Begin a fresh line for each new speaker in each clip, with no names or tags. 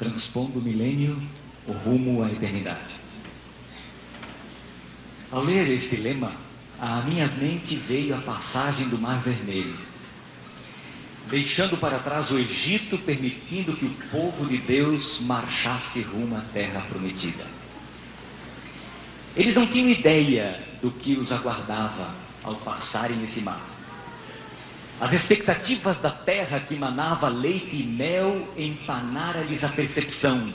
transpondo o milênio, o rumo à eternidade. Ao ler este lema, à minha mente veio a passagem do Mar Vermelho, deixando para trás o Egito, permitindo que o povo de Deus marchasse rumo à terra prometida. Eles não tinham ideia do que os aguardava ao passarem esse mar. As expectativas da terra que manava leite e mel empanaram-lhes a percepção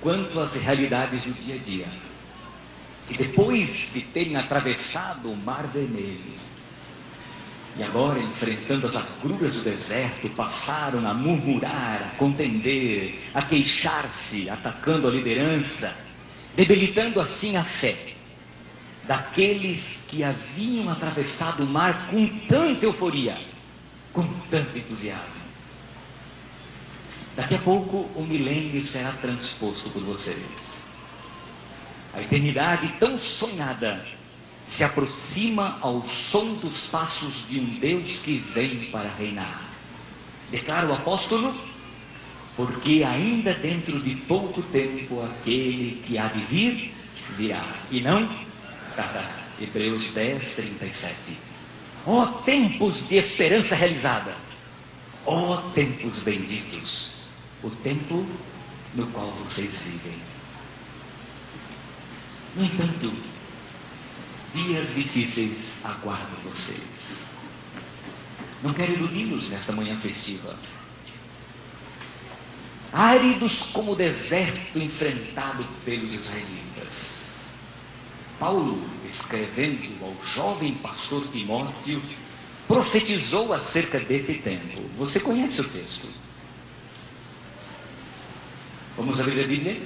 quanto às realidades do dia a dia. E depois de terem atravessado o Mar Vermelho, e agora enfrentando as agruras do deserto, passaram a murmurar, a contender, a queixar-se, atacando a liderança, debilitando assim a fé daqueles que haviam atravessado o mar com tanta euforia, com tanto entusiasmo. Daqui a pouco o milênio será transposto por vocês. A eternidade tão sonhada se aproxima ao som dos passos de um Deus que vem para reinar. Declara o apóstolo, porque ainda dentro de pouco tempo aquele que há de vir, virá, e não tardará. Hebreus 10, 37. Ó tempos de esperança realizada! Ó tempos benditos! O tempo no qual vocês vivem. No entanto, dias difíceis aguardam vocês. Não quero iludi-los nesta manhã festiva. Áridos como o deserto enfrentado pelos israelitas. Paulo, escrevendo ao jovem pastor Timóteo, profetizou acerca desse tempo. Você conhece o texto? Vamos abrir a Bíblia?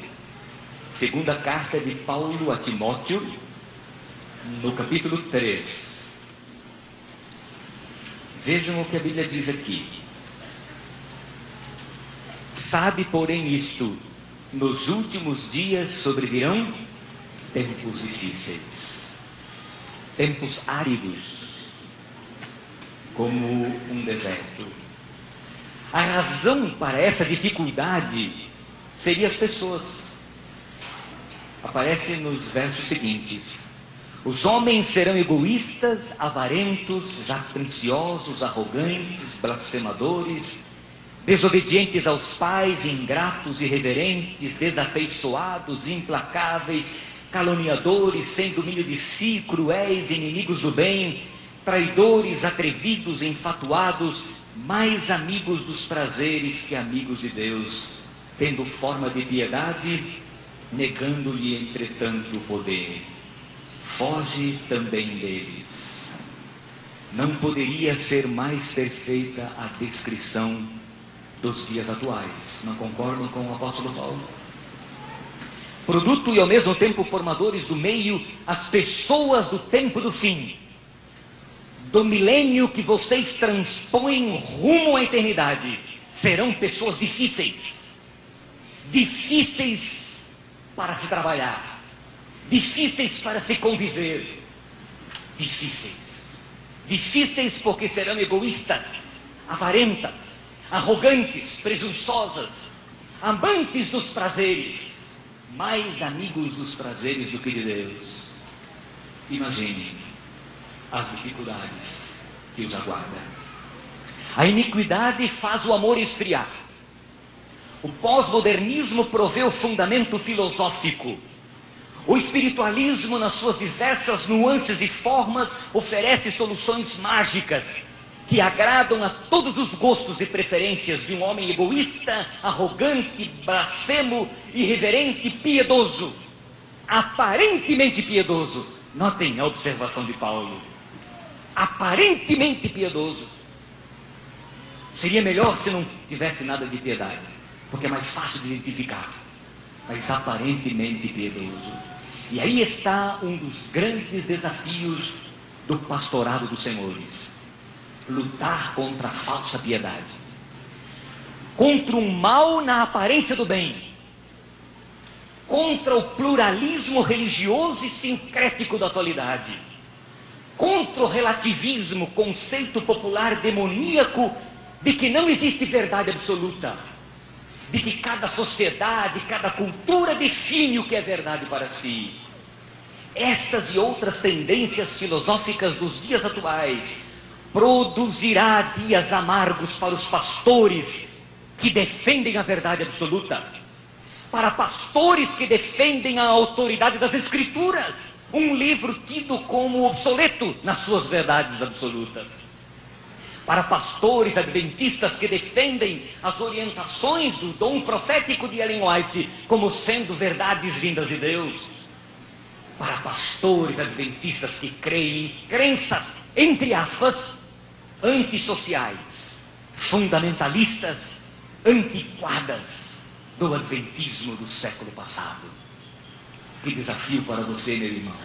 Segunda carta de Paulo a Timóteo, no capítulo 3. Vejam o que a Bíblia diz aqui. Sabe, porém, isto, nos últimos dias sobrevirão tempos difíceis, tempos áridos, como um deserto. A razão para essa dificuldade seria as pessoas. Aparece nos versos seguintes: os homens serão egoístas, avarentos, jactanciosos, arrogantes, blasfemadores, desobedientes aos pais, ingratos, irreverentes, desafeiçoados, implacáveis, caluniadores, sem domínio de si, cruéis, inimigos do bem, traidores, atrevidos, enfatuados, mais amigos dos prazeres que amigos de Deus, tendo forma de piedade, negando-lhe, entretanto, o poder. Foge também deles. Não poderia ser mais perfeita a descrição dos dias atuais. Não concordam com o apóstolo Paulo? Produto e ao mesmo tempo formadores do meio, as pessoas do tempo do fim, do milênio que vocês transpõem rumo à eternidade, serão pessoas difíceis. Difíceis para se trabalhar, difíceis para se conviver, difíceis porque serão egoístas, avarentas, arrogantes, presunçosas, amantes dos prazeres, mais amigos dos prazeres do que de Deus. Imagine as dificuldades que os aguardam. A iniquidade faz o amor esfriar. O pós-modernismo provê o fundamento filosófico. O espiritualismo, nas suas diversas nuances e formas, oferece soluções mágicas que agradam a todos os gostos e preferências de um homem egoísta, arrogante, blasfemo, irreverente, piedoso. Aparentemente piedoso. Notem a observação de Paulo. Aparentemente piedoso. Seria melhor se não tivesse nada de piedade, porque é mais fácil de identificar. Mas aparentemente piedoso. E aí está um dos grandes desafios do pastorado dos senhores: lutar contra a falsa piedade, contra o mal na aparência do bem, contra o pluralismo religioso e sincrético da atualidade, contra o relativismo, conceito popular demoníaco de que não existe verdade absoluta, de que cada sociedade, cada cultura define o que é verdade para si. Estas e outras tendências filosóficas dos dias atuais produzirá dias amargos para os pastores que defendem a verdade absoluta, para pastores que defendem a autoridade das Escrituras, um livro tido como obsoleto nas suas verdades absolutas, para pastores adventistas que defendem as orientações do dom profético de Ellen White como sendo verdades vindas de Deus, para pastores adventistas que creem em crenças, entre aspas, antissociais, fundamentalistas, antiquadas do adventismo do século passado. Que desafio para você, meu irmão.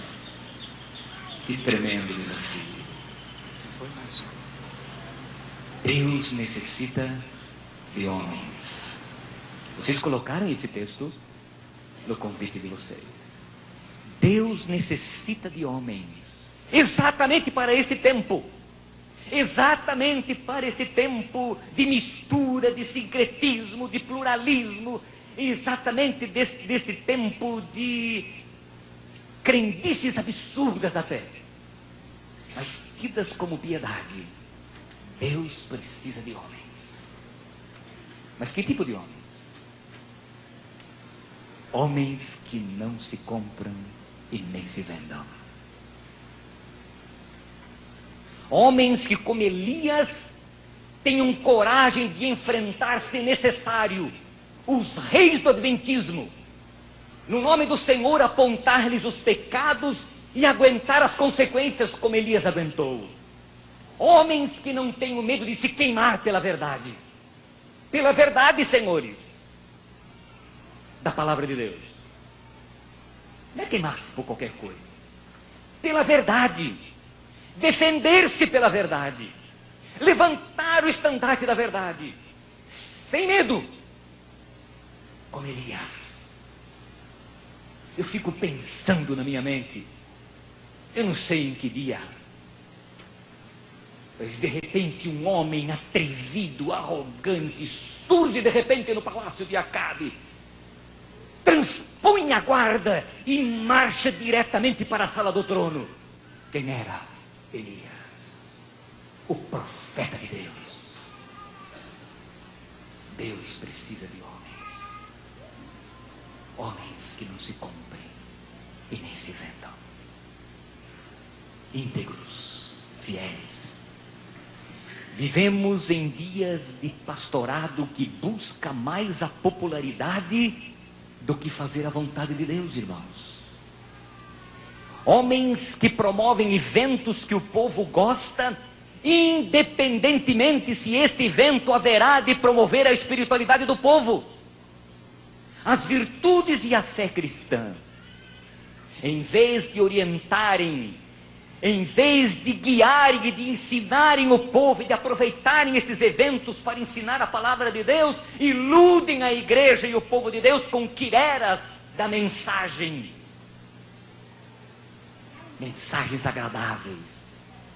Que tremendo desafio. Deus necessita de homens. Vocês colocaram esse texto no convite de vocês. Deus necessita de homens. Exatamente para esse tempo. Exatamente para esse tempo de mistura, de sincretismo, de pluralismo. Exatamente desse tempo de crendices absurdas até, mas tidas como piedade. Deus precisa de homens. Mas que tipo de homens? Homens que não se compram e nem se vendam. Homens que, como Elias, tenham coragem de enfrentar, se necessário, os reis do adventismo, no nome do Senhor apontar-lhes os pecados e aguentar as consequências como Elias aguentou. Homens que não tenham medo de se queimar pela verdade. Pela verdade, senhores, da palavra de Deus. Não é queimar-se por qualquer coisa. Pela verdade. Defender-se pela verdade. Levantar o estandarte da verdade. Sem medo. Como Elias. Eu fico pensando na minha mente. Eu não sei em que dia. Mas de repente um homem atrevido, arrogante, surge de repente no palácio de Acabe, transpõe a guarda e marcha diretamente para a sala do trono. Quem era? Elias, o profeta de Deus. Deus precisa de homens. Homens que não se comprem e nem se vendam. Íntegros, fiéis. Vivemos em dias de pastorado que busca mais a popularidade do que fazer a vontade de Deus, irmãos. Homens que promovem eventos que o povo gosta, independentemente se este evento haverá de promover a espiritualidade do povo, as virtudes e a fé cristã. Em vez de orientarem, em vez de guiarem e de ensinarem o povo e de aproveitarem esses eventos para ensinar a palavra de Deus, iludem a igreja e o povo de Deus com quimeras da mensagem. Mensagens agradáveis,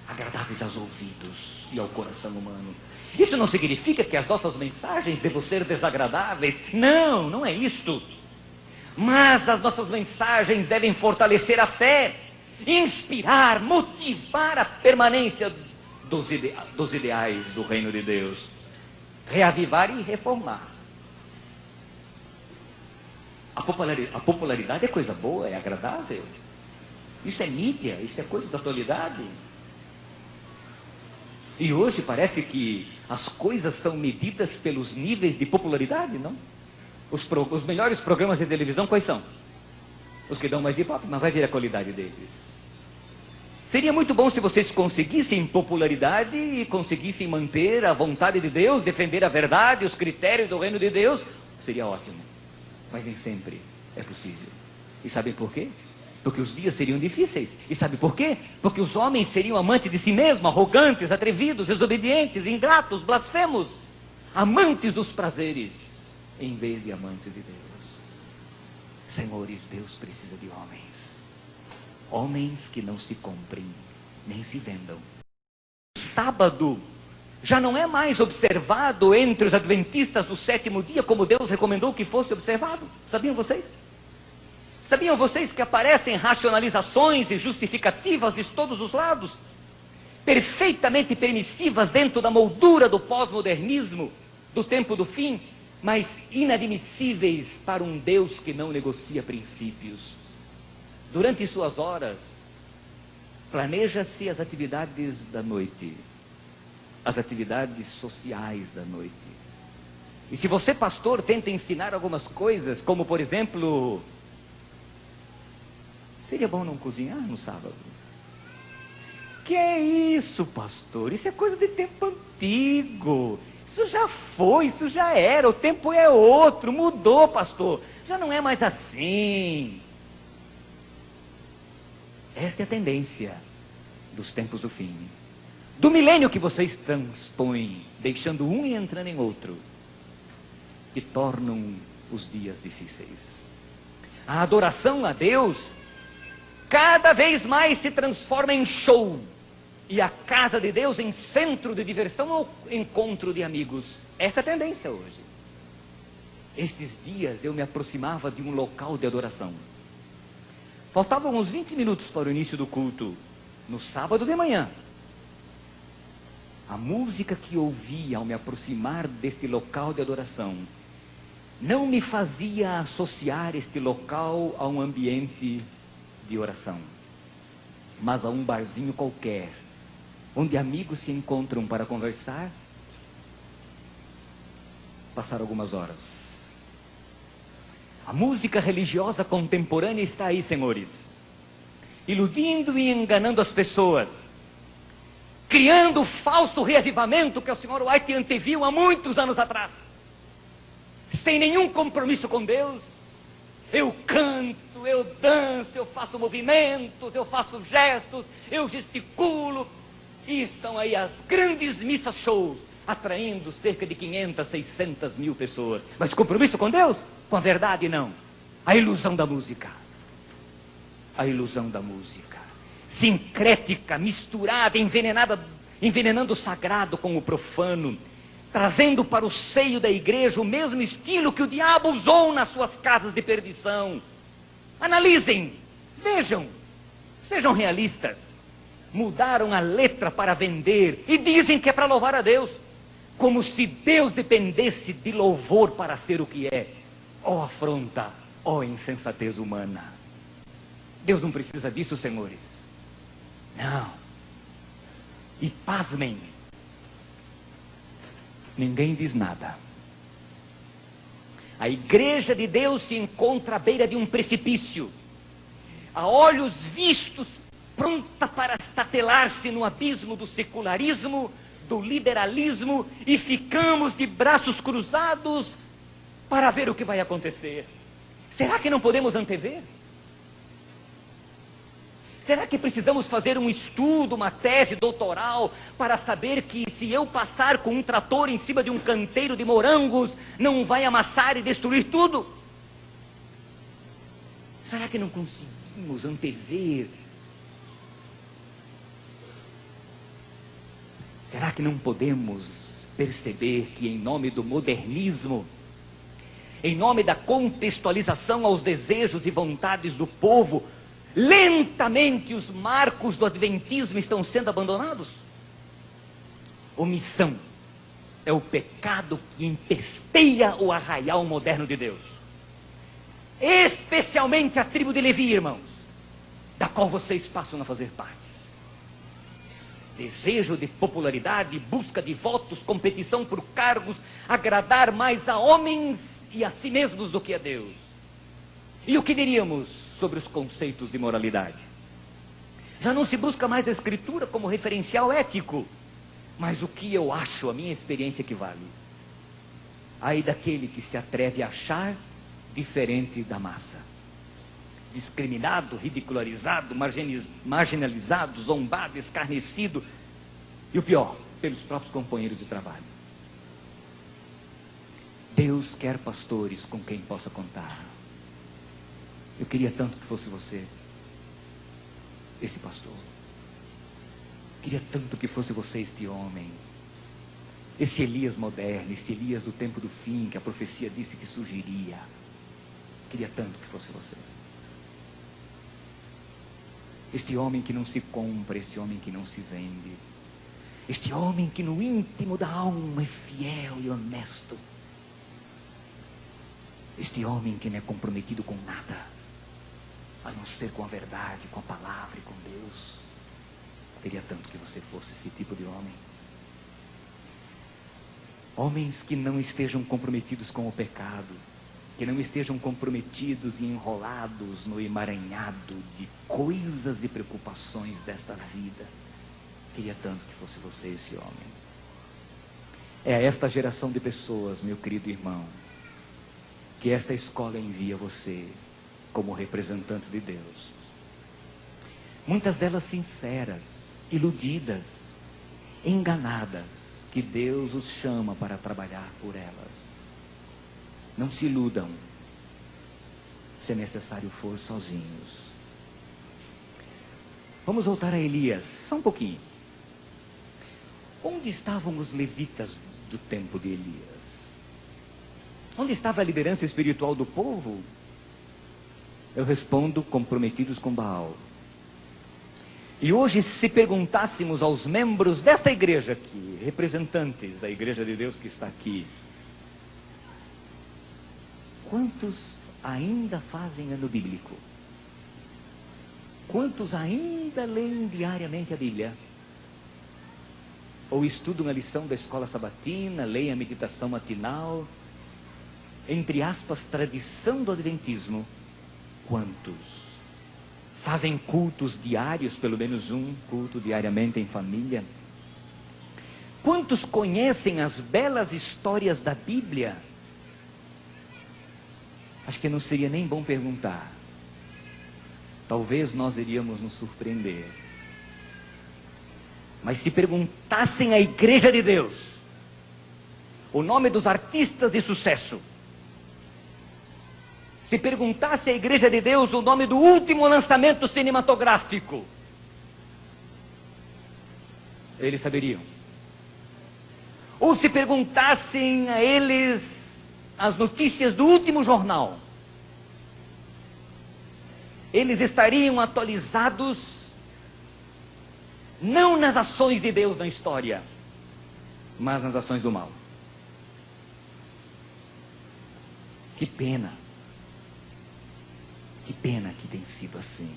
agradáveis aos ouvidos e ao coração humano. Isso não significa que as nossas mensagens devam ser desagradáveis. Não, não é isto. Mas as nossas mensagens devem fortalecer a fé, inspirar, motivar a permanência dos ideais do reino de Deus, reavivar e reformar. A popularidade é coisa boa, é agradável. Isso é mídia, isso é coisa da atualidade. E hoje parece que as coisas são medidas pelos níveis de popularidade, não? Os melhores programas de televisão quais são? Os que dão mais ibope, mas vai ver a qualidade deles. Seria muito bom se vocês conseguissem popularidade e conseguissem manter a vontade de Deus, defender a verdade, os critérios do reino de Deus. Seria ótimo. Mas nem sempre é possível. E sabem por quê? Porque os dias seriam difíceis. E sabe por quê? Porque os homens seriam amantes de si mesmos, arrogantes, atrevidos, desobedientes, ingratos, blasfemos, amantes dos prazeres, em vez de amantes de Deus. Senhores, Deus precisa de homens. Homens que não se comprem, nem se vendam. Sábado, já não é mais observado entre os adventistas do sétimo dia, como Deus recomendou que fosse observado. Sabiam vocês? Sabiam vocês que aparecem racionalizações e justificativas de todos os lados, perfeitamente permissivas dentro da moldura do pós-modernismo, do tempo do fim, mas inadmissíveis para um Deus que não negocia princípios? Durante suas horas, planeja-se as atividades da noite, as atividades sociais da noite. E se você, pastor, tenta ensinar algumas coisas, como por exemplo, seria bom não cozinhar no sábado. Que é isso, pastor? Isso é coisa de tempo antigo. Isso já foi, isso já era. O tempo é outro, mudou, pastor. Já não é mais assim. Esta é a tendência dos tempos do fim. Do milênio que vocês transpõem, deixando um e entrando em outro, que tornam os dias difíceis. A adoração a Deus cada vez mais se transforma em show, e a casa de Deus em centro de diversão ou encontro de amigos. Essa é a tendência hoje. Estes dias eu me aproximava de um local de adoração. Faltavam uns 20 minutos para o início do culto, no sábado de manhã. A música que ouvi ao me aproximar deste local de adoração não me fazia associar este local a um ambiente de oração, mas a um barzinho qualquer, onde amigos se encontram para conversar, passar algumas horas. A música religiosa contemporânea está aí, senhores, iludindo e enganando as pessoas, criando o falso reavivamento que o Sr. White anteviu há muitos anos atrás, sem nenhum compromisso com Deus. Eu canto, eu danço, eu faço movimentos, eu faço gestos, eu gesticulo, e estão aí as grandes missas shows, atraindo cerca de 500, 600 mil pessoas. Mas compromisso com Deus? Com a verdade, não. A ilusão da música. A ilusão da música. Sincrética, misturada, envenenada, envenenando o sagrado com o profano, trazendo para o seio da igreja o mesmo estilo que o diabo usou nas suas casas de perdição. Analisem, vejam, sejam realistas. Mudaram a letra para vender e dizem que é para louvar a Deus, como se Deus dependesse de louvor para ser o que é. Ó afronta, ó insensatez humana. Deus não precisa disso, senhores. Não. E pasmem, ninguém diz nada. A igreja de Deus se encontra à beira de um precipício, a olhos vistos, pronta para estatelar-se no abismo do secularismo, do liberalismo, e ficamos de braços cruzados para ver o que vai acontecer. Será que não podemos antever? Será que precisamos fazer um estudo, uma tese doutoral, para saber que se eu passar com um trator em cima de um canteiro de morangos, não vai amassar e destruir tudo? Será que não conseguimos antever? Será que não podemos perceber que em nome do modernismo, em nome da contextualização aos desejos e vontades do povo, lentamente os marcos do adventismo estão sendo abandonados? Omissão é o pecado que empesteia o arraial moderno de Deus. Especialmente a tribo de Levi, irmãos, da qual vocês passam a fazer parte. Desejo de popularidade, busca de votos, competição por cargos, agradar mais a homens e a si mesmos do que a Deus. E o que diríamos sobre os conceitos de moralidade? Já não se busca mais a Escritura como referencial ético, mas o que eu acho, a minha experiência que vale. Aí daquele que se atreve a achar diferente da massa, discriminado, ridicularizado, marginalizado, zombado, escarnecido, e o pior, pelos próprios companheiros de trabalho. Deus quer pastores com quem possa contar. Eu queria tanto que fosse você, esse pastor. Queria tanto que fosse você, este homem. Esse Elias moderno, esse Elias do tempo do fim, que a profecia disse que surgiria. Queria tanto que fosse você. Este homem que não se compra, este homem que não se vende. Este homem que no íntimo da alma é fiel e honesto. Este homem que não é comprometido com nada, a não ser com a verdade, com a palavra e com Deus. Queria tanto que você fosse esse tipo de homem. Homens que não estejam comprometidos com o pecado, que não estejam comprometidos e enrolados no emaranhado de coisas e preocupações desta vida. Queria tanto que fosse você esse homem. É a esta geração de pessoas, meu querido irmão, que esta escola envia você como representante de Deus. Muitas delas sinceras, iludidas, enganadas, que Deus os chama para trabalhar por elas. Não se iludam, se necessário for, sozinhos. Vamos voltar a Elias, só um pouquinho. Onde estavam os levitas do tempo de Elias? Onde estava a liderança espiritual do povo? Eu respondo, comprometidos com Baal. E hoje, se perguntássemos aos membros desta igreja aqui, representantes da igreja de Deus que está aqui, quantos ainda fazem ano bíblico? Quantos ainda leem diariamente a Bíblia? Ou estudam a lição da escola sabatina, leem a meditação matinal, entre aspas, tradição do adventismo? Quantos fazem cultos diários, pelo menos um culto diariamente em família? Quantos conhecem as belas histórias da Bíblia? Acho que não seria nem bom perguntar. Talvez nós iríamos nos surpreender. Mas se perguntassem à Igreja de Deus o nome dos artistas de sucesso, se perguntasse à Igreja de Deus o nome do último lançamento cinematográfico, eles saberiam. Ou se perguntassem a eles as notícias do último jornal, eles estariam atualizados não nas ações de Deus na história, mas nas ações do mal. Que pena. Que pena que tem sido assim.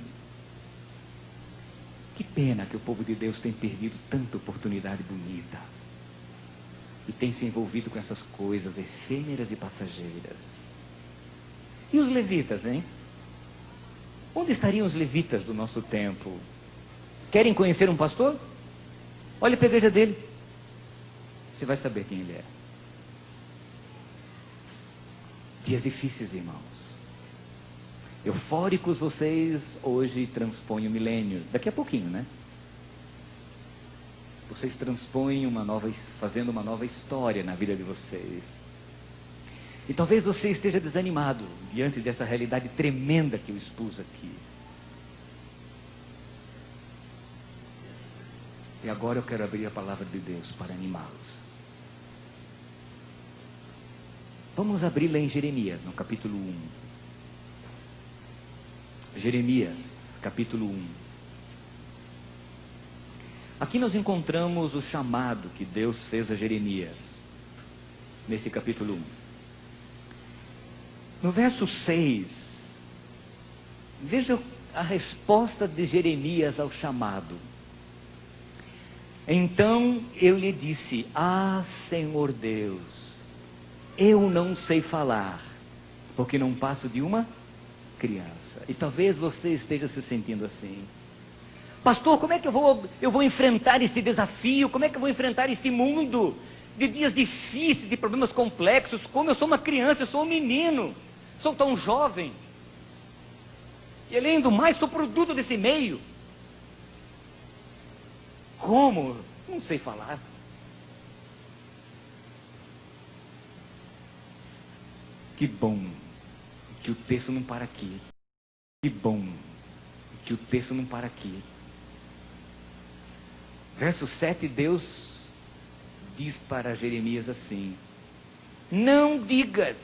Que pena que o povo de Deus tem perdido tanta oportunidade bonita. E tem se envolvido com essas coisas efêmeras e passageiras. E os levitas, hein? Onde estariam os levitas do nosso tempo? Querem conhecer um pastor? Olhe para a igreja dele. Você vai saber quem ele é. Dias difíceis, irmãos. Eufóricos vocês hoje transpõem o milênio. Daqui a pouquinho, né? Vocês transpõem fazendo uma nova história na vida de vocês. E talvez você esteja desanimado diante dessa realidade tremenda que eu expus aqui. E agora eu quero abrir a palavra de Deus para animá-los. Vamos abri-la em Jeremias, no capítulo 1. Jeremias, capítulo 1. Aqui nós encontramos o chamado que Deus fez a Jeremias, nesse capítulo 1. No verso 6, veja a resposta de Jeremias ao chamado. Então eu lhe disse: Ah, Senhor Deus, eu não sei falar, porque não passo de uma criança. E talvez você esteja se sentindo assim. Pastor, como é que eu vou enfrentar esse desafio? Como é que eu vou enfrentar esse mundo de dias difíceis, de problemas complexos? Como eu sou uma criança, eu sou um menino, sou tão jovem. E além do mais, sou produto desse meio. Como? Não sei falar. Que bom que o texto não para aqui. Que bom que o texto não para aqui. Verso 7, Deus diz para Jeremias assim: não digas,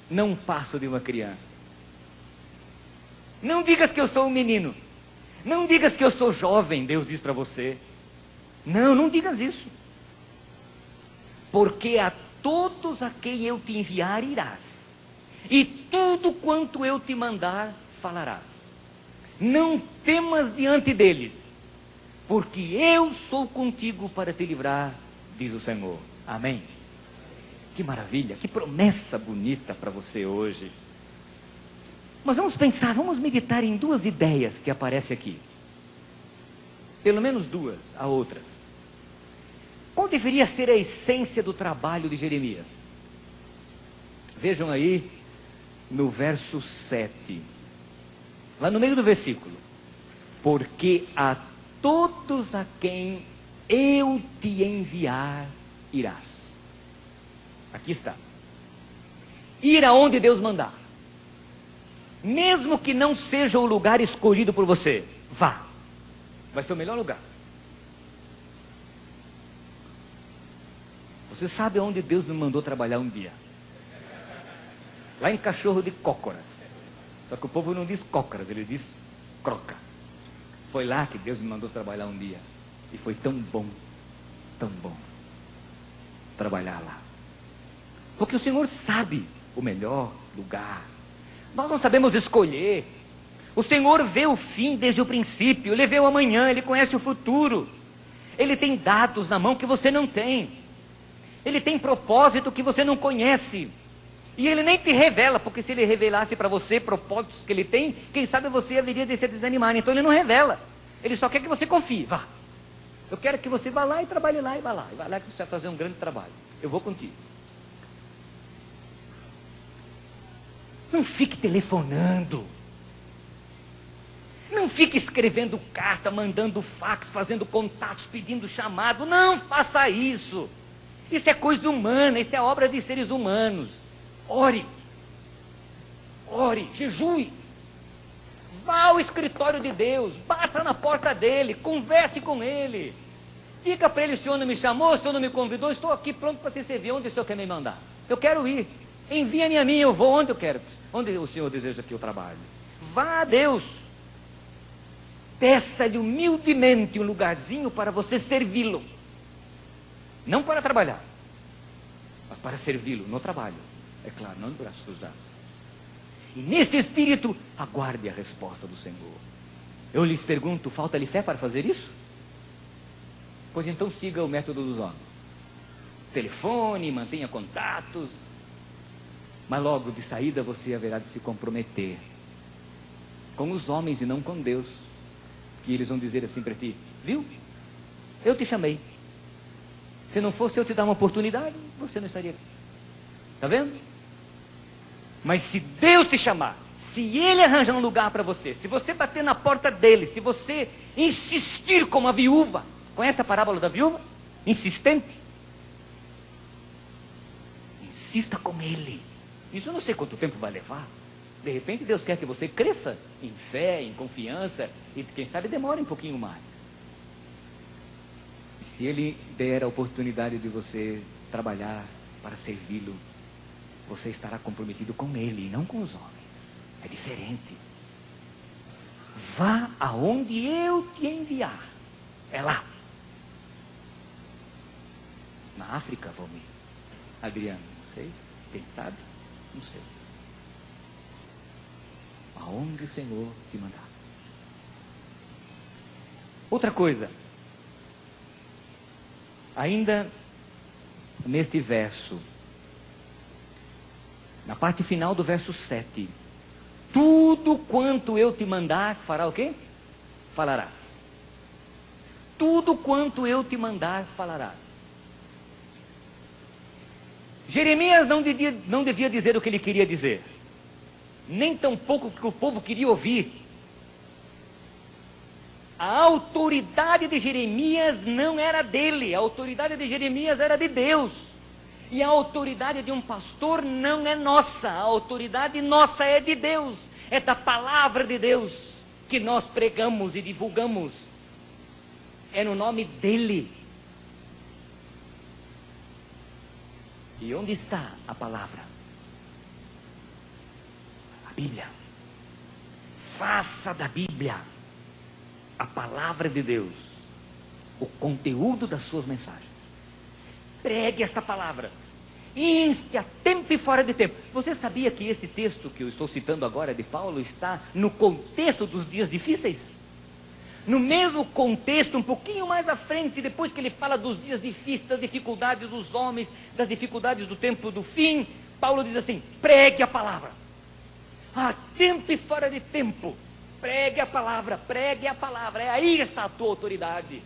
não passo de uma criança. Não digas que eu sou um menino. Não digas que eu sou jovem, Deus diz para você. Não, não digas isso. Porque a todos a quem eu te enviar irás, e tudo quanto eu te mandar falarás. Não temas diante deles, porque eu sou contigo para te livrar, diz o Senhor. Amém? Que maravilha, que promessa bonita para você hoje. Mas vamos pensar, vamos meditar em duas ideias que aparecem aqui. Pelo menos duas, há outras. Qual deveria ser a essência do trabalho de Jeremias? Vejam aí no verso 7. Lá no meio do versículo. Porque a todos a quem eu te enviar, irás. Aqui está. Ir aonde Deus mandar. Mesmo que não seja o lugar escolhido por você, vá. Vai ser o melhor lugar. Você sabe onde Deus me mandou trabalhar um dia? Lá em Cachorro de Cócoras. Só que o povo não diz cócoras, ele diz croca. Foi lá que Deus me mandou trabalhar um dia. E foi tão bom trabalhar lá. Porque o Senhor sabe o melhor lugar. Nós não sabemos escolher. O Senhor vê o fim desde o princípio. Ele vê o amanhã, Ele conhece o futuro. Ele tem dados na mão que você não tem. Ele tem propósito que você não conhece. E Ele nem te revela, porque se Ele revelasse para você propósitos que Ele tem, quem sabe você haveria de se desanimar. Então Ele não revela. Ele só quer que você confie. Vá. Eu quero que você vá lá e trabalhe lá e vá lá. E vá lá que você vai fazer um grande trabalho. Eu vou contigo. Não fique telefonando. Não fique escrevendo carta, mandando fax, fazendo contatos, pedindo chamado. Não faça isso. Isso é coisa humana, isso é obra de seres humanos. Ore. Ore, jejue. Vá ao escritório de Deus, bata na porta dele, converse com ele. Diga para ele: o Senhor não me chamou, o Senhor não me convidou, estou aqui pronto para te servir. Onde o Senhor quer me mandar? Eu quero ir. Envia-me a mim, eu vou onde eu quero. Onde o Senhor deseja que eu trabalhe? Vá a Deus. Peça-lhe humildemente um lugarzinho para você servi-lo. Não para trabalhar, mas para servi-lo no trabalho. É claro, não de braços cruzados. E nesse espírito, aguarde a resposta do Senhor. Eu lhes pergunto: falta-lhe fé para fazer isso? Pois então siga o método dos homens. Telefone, mantenha contatos. Mas logo de saída você haverá de se comprometer com os homens e não com Deus. Que eles vão dizer assim para ti: viu? Eu te chamei. Se não fosse eu te dar uma oportunidade, você não estaria aqui. Está vendo? Mas se Deus te chamar, se Ele arranjar um lugar para você, se você bater na porta dele, se você insistir como a viúva, conhece a parábola da viúva? Insistente. Insista com Ele. Isso eu não sei quanto tempo vai levar. De repente Deus quer que você cresça em fé, em confiança, e quem sabe demore um pouquinho mais. E se Ele der a oportunidade de você trabalhar para servi-lo, você estará comprometido com Ele e não com os homens. É diferente. Vá aonde eu te enviar. É lá. Na África, Valmir? Adriano, não sei. Quem sabe? Não sei. Aonde o Senhor te mandar. Outra coisa. Ainda neste verso, na parte final do verso 7. Tudo quanto eu te mandar, fará o quê? Falarás. Tudo quanto eu te mandar, falarás. Jeremias não devia dizer o que ele queria dizer. Nem tampouco o que o povo queria ouvir. A autoridade de Jeremias não era dele. A autoridade de Jeremias era de Deus. E a autoridade de um pastor não é nossa. A autoridade nossa é de Deus. É da palavra de Deus que nós pregamos e divulgamos. É no nome dele. E onde está a palavra? A Bíblia. Faça da Bíblia a palavra de Deus o conteúdo das suas mensagens. Pregue esta palavra. Inste a tempo e fora de tempo. Você sabia que esse texto que eu estou citando agora de Paulo está no contexto dos dias difíceis? No mesmo contexto, um pouquinho mais à frente, depois que ele fala dos dias difíceis, das dificuldades dos homens, das dificuldades do tempo do fim, Paulo diz assim: pregue a palavra. A tempo e fora de tempo. Pregue a palavra, pregue a palavra. É aí que está a tua autoridade.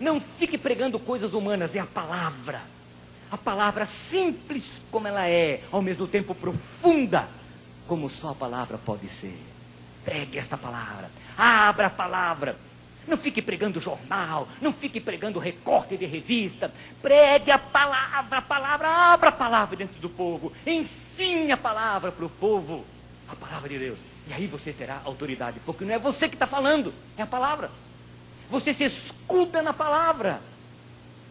Não fique pregando coisas humanas, é a palavra. A palavra simples como ela é, ao mesmo tempo profunda, como só a palavra pode ser. Pregue esta palavra, abra a palavra. Não fique pregando jornal, não fique pregando recorte de revista. Pregue a palavra, abra a palavra dentro do povo. Ensine a palavra para o povo, a palavra de Deus. E aí você terá autoridade, porque não é você que está falando, é a palavra. Você se escuda na palavra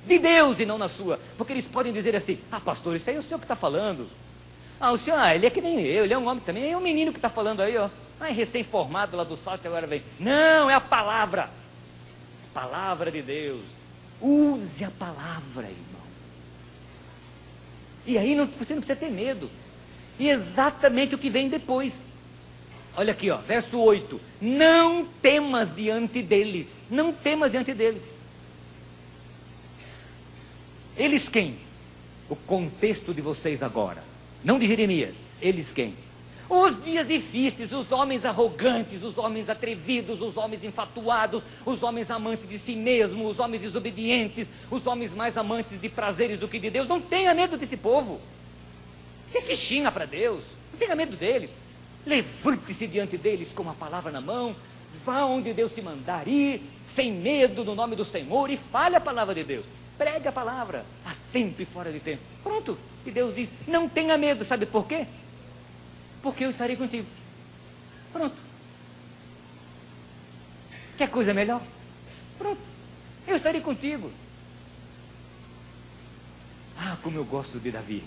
de Deus e não na sua. Porque eles podem dizer assim: ah, pastor, isso aí é o senhor que está falando. Ah, o senhor, ele é que nem eu, ele é um homem também. É um menino que está falando aí, ó. Ah, é recém-formado lá do salto e agora vem. Não, é a palavra. Palavra de Deus. Use a palavra, irmão. E aí você não precisa ter medo. E exatamente o que vem depois. Olha aqui, ó, verso 8. Não temas diante deles. Não temas diante deles. Eles quem? O contexto de vocês agora. Não de Jeremias. Eles quem? Os dias difíceis, os homens arrogantes, os homens atrevidos, os homens enfatuados, os homens amantes de si mesmos, os homens desobedientes, os homens mais amantes de prazeres do que de Deus. Não tenha medo desse povo. Isso é fichinha para Deus. Não tenha medo deles. Levante-se diante deles com a palavra na mão. Vá onde Deus te mandar ir, sem medo, no nome do Senhor, e fale a palavra de Deus. Pregue a palavra, a tempo e fora de tempo. Pronto. E Deus diz: não tenha medo. Sabe por quê? Porque eu estarei contigo. Pronto. Quer coisa melhor? Pronto. Eu estarei contigo. Ah, como eu gosto de Davi.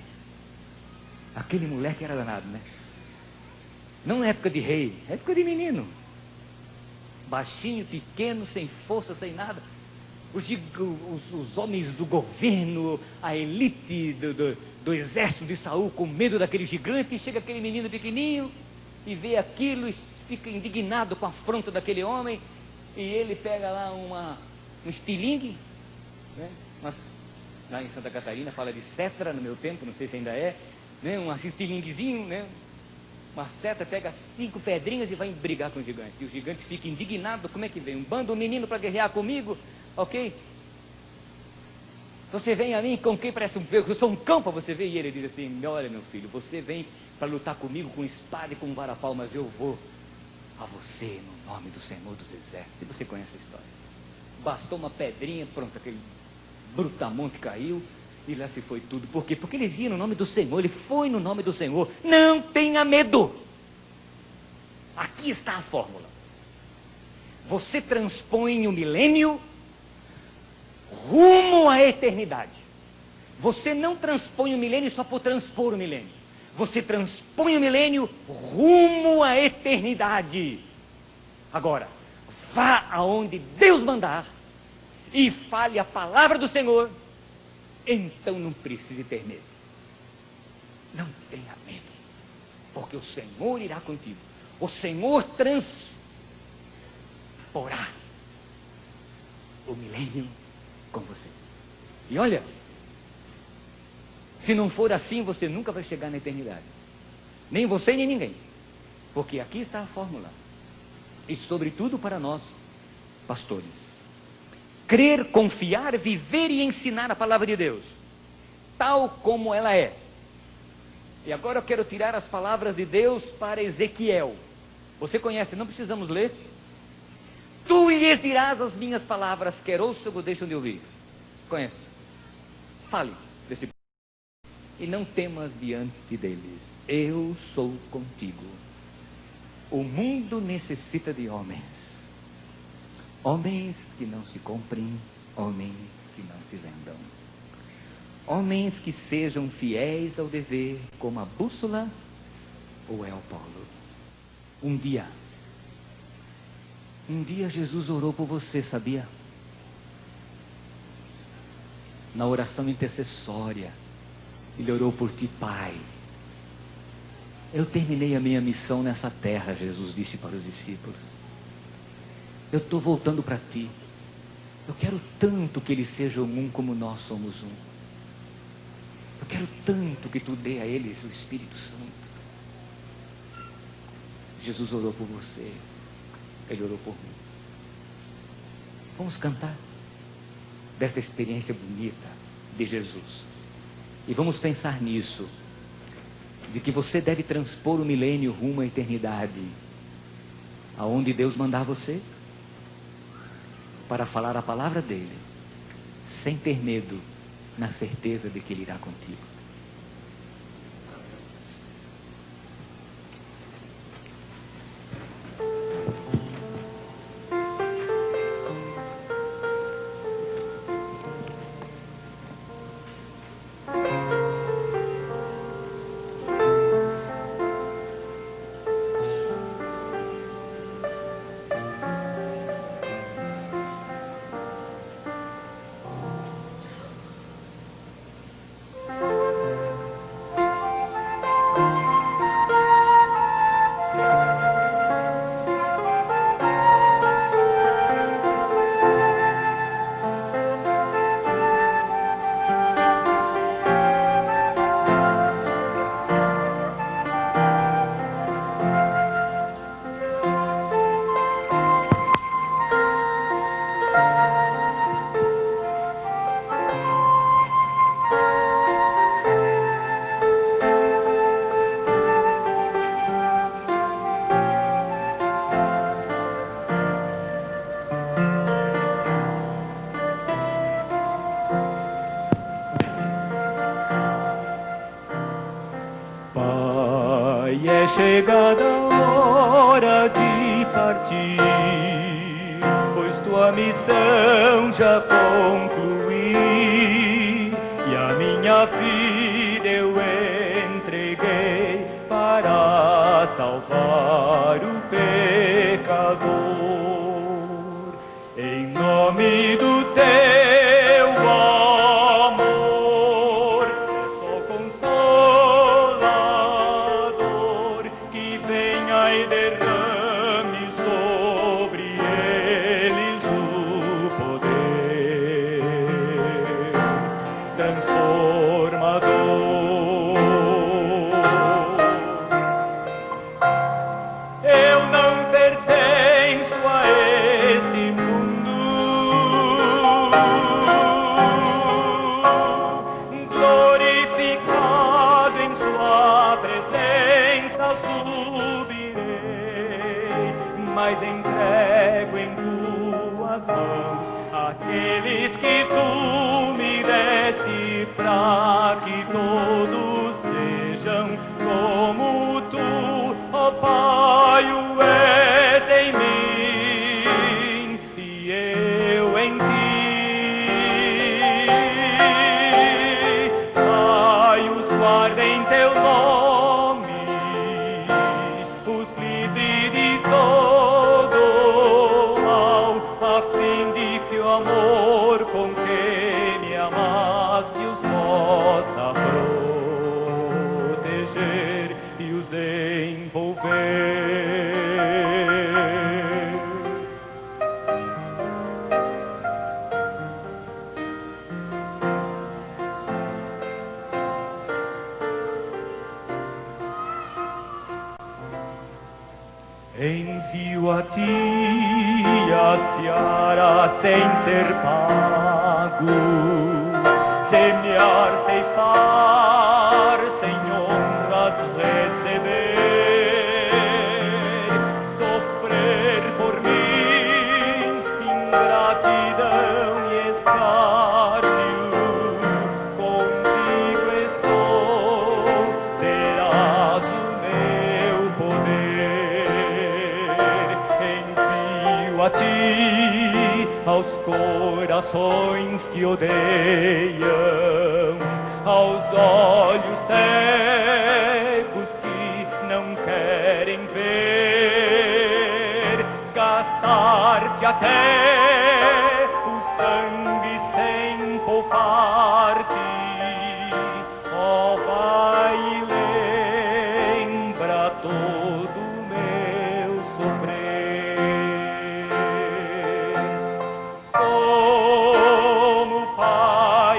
Aquele moleque era danado, né? Não na época de rei, é época de menino. Baixinho, pequeno, sem força, sem nada. Os homens do governo, a elite do exército de Saul, com medo daquele gigante, e chega aquele menino pequenininho e vê aquilo e fica indignado com a afronta daquele homem, e ele pega lá um estilingue, né? Lá em Santa Catarina fala de cetra no meu tempo, não sei se ainda é, né? Um estilinguezinho, né? Uma seta, pega 5 pedrinhas e vai brigar com o gigante. E o gigante fica indignado: como é que vem um bando, um menino para guerrear comigo? Ok? Você vem a mim com quem parece eu sou um cão para você ver. E ele diz assim: olha, meu filho, você vem para lutar comigo com espada e com varapau, mas eu vou a você no nome do Senhor dos Exércitos. E você conhece a história. Bastou uma pedrinha, pronto, aquele brutamonte caiu e lá se foi tudo. Por quê? Porque ele ia no nome do Senhor, ele foi no nome do Senhor. Não tenha medo. Aqui está a fórmula. Você transpõe o milênio rumo à eternidade. Você não transpõe o milênio só por transpor o milênio. Você transpõe o milênio rumo à eternidade. Agora, vá aonde Deus mandar e fale a palavra do Senhor. Então não precise ter medo. Não tenha medo, porque o Senhor irá contigo. O Senhor transporá o milênio com você. E olha, se não for assim, você nunca vai chegar na eternidade. Nem você, nem ninguém. Porque aqui está a fórmula. E sobretudo para nós, pastores. Crer, confiar, viver e ensinar a palavra de Deus, tal como ela é. E agora eu quero tirar as palavras de Deus para Ezequiel. Você conhece, não precisamos ler. Tu lhes dirás as minhas palavras, quer ouçam ou deixam de ouvir. Conhece? Fale desse. E não temas diante deles. Eu sou contigo. O mundo necessita de homens. Homens que não se comprem, homens que não se vendam. Homens que sejam fiéis ao dever, como a bússola ou é o polo. Um dia Jesus orou por você, sabia? Na oração intercessória, Ele orou por ti, Pai. Eu terminei a minha missão nessa terra, Jesus disse para os discípulos. Eu estou voltando para ti. Eu quero tanto que eles sejam um como nós somos um. Eu quero tanto que tu dê a eles o Espírito Santo. Jesus orou por você. Ele orou por mim. Vamos cantar dessa experiência bonita de Jesus. E vamos pensar nisso, de que você deve transpor o milênio rumo à eternidade, aonde Deus mandar você, para falar a palavra dele, sem ter medo, na certeza de que Ele irá contigo.
É chegada a hora de partir, pois tua missão já concluí, e a minha vida eu entreguei para salvar o pecador. Em nome do teu amor, só consolador, que venha e derrame sobre eles o poder transformador. Eu não pertenço a este mundo, glorificado em sua presença subirei, mas entrego em tuas mãos aqueles que tu me deste, pra que todos sejam como tu, ó Pai, o és em mim e eu em ti. Pai, os guarda em teu nome, os livre de todo mal, a fim de que o amor com que me amaste os possa proteger e os envolver. Envio a ti a seara sem ser pago, semear, ceifar, sem honras receber, sofrer por mim ingratidão e escárnio. Contigo estou, terás o meu poder. Envio a ti aos corações que odeiam, aos olhos cegos que não querem ver, gastar-te até o sangue sem poupar-te. Ó, vai e lembra todo o meu sofrer. Como o Pai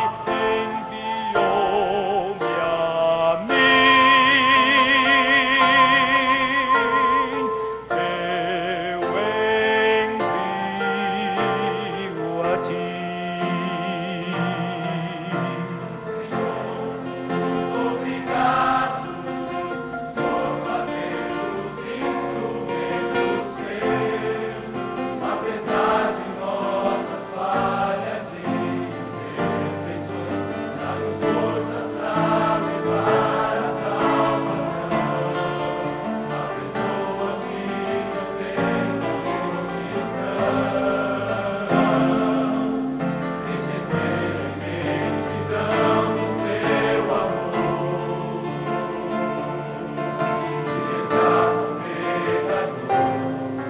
enviou-me a mim, eu envio a ti. Obrigado por fazer os instrumentos seus, apesar de nossas falhas e imperfeições, dá-nos forças pra levar a salvação a pessoas que não têm condição, entenderam a imensidão do seu amor. Exato pecador,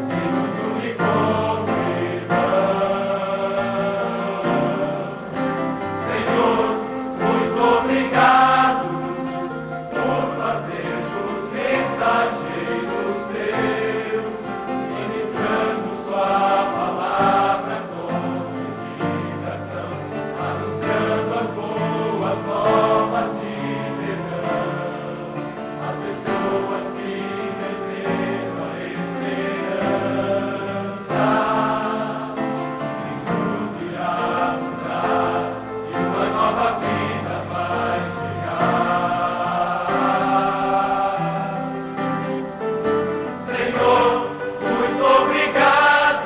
que nos une como irmãos. Senhor, muito obrigado por fazer-nos mensageiros teus, ministrando sua palavra com meditação, anunciando as boas novas de perdão. As pessoas que perderam a esperança, e tudo irá mudar, e uma nova vida vai chegar. Senhor, muito obrigado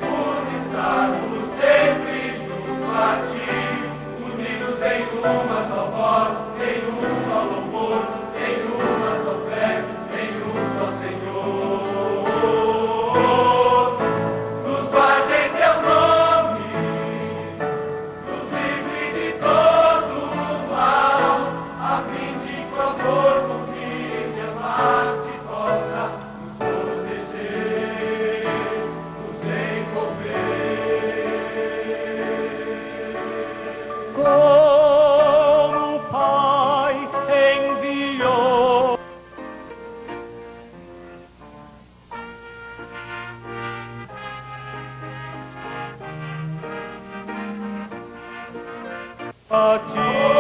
por estarmos sempre junto a ti, unidos em uma só voz, em um só louvor, em uma só fé, em um só Senhor. Nos guarde em teu nome, nos livre de todo o mal, a fim de com amor, com firme amar-te possa nos proteger, nos envolver. Como o Pai enviou a ti.